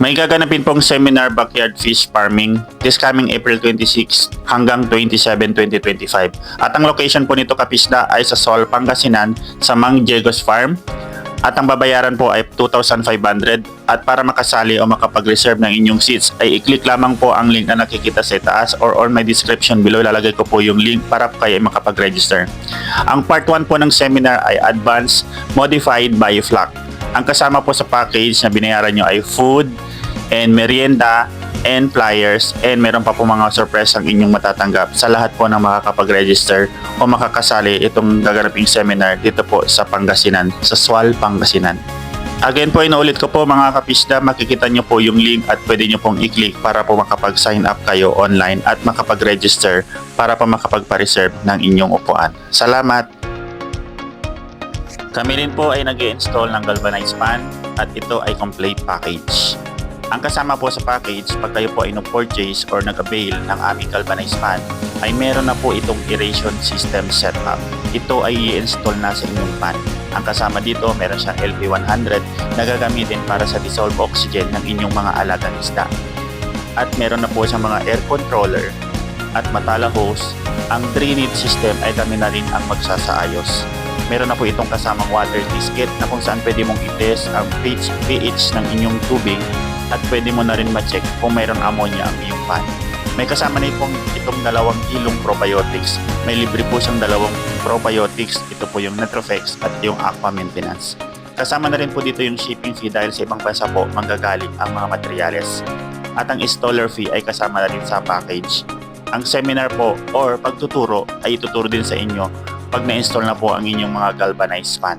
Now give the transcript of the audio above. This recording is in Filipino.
May gaganapin pong seminar Backyard Fish Farming this coming April 26 hanggang 27, 2025. At ang location po nito kapisda ay sa Sol, Pangasinan sa Mang Diegos Farm. At ang babayaran po ay 2,500 at para makasali o makapag-reserve ng inyong seats ay i-click lamang po ang link na nakikita sa itaas or on my description below. Lalagay ko po yung link para po kayo ay makapag-register. Ang part 1 po ng seminar ay Advanced Modified Biofloc. Ang kasama po sa package na binayaran nyo ay food and merienda and flyers, and meron pa po mga surprise ang inyong matatanggap sa lahat po ng makakapag-register o makakasali itong gaganaping seminar dito po sa Pangasinan, sa Sual, Pangasinan. Again po, inuulit ko po mga kapisda, makikita nyo po yung link at pwede nyo pong i-click para po makapag-sign up kayo online at makapag-register para po makapag-reserve ng inyong upuan. Salamat! Kami rin po ay nag-i-install ng galvanized fan at ito ay complete package. Ang kasama po sa package, pag kayo po ay nag-purchase or nag-avail ng aming galvanized fan, ay meron na po itong aeration system setup. Ito ay i-install na sa inyong fan. Ang kasama dito, meron siyang LP100 na gagamitin para sa dissolved oxygen ng inyong mga alagang isda. At meron na po siyang mga air controller at matala hose. Ang drainage system ay kami na rin ang magsasaayos. Meron na po itong kasamang water disket na kung saan pwede mong i-test ang pH ng inyong tubig at pwede mo na rin ma-check kung mayroon ammonia ang iyong pan. May kasama na itong 2 kilong probiotics. May libre po siyang 2 probiotics. Ito po yung Netrofex at yung Aqua Maintenance. Kasama na rin po dito yung shipping fee dahil sa ibang bansa po manggagaling ang mga materyales. At ang installer fee ay kasama na rin sa package. Ang seminar po or pagtuturo ay ituturo din sa inyo pag na-install na po ang inyong mga galvanized fan.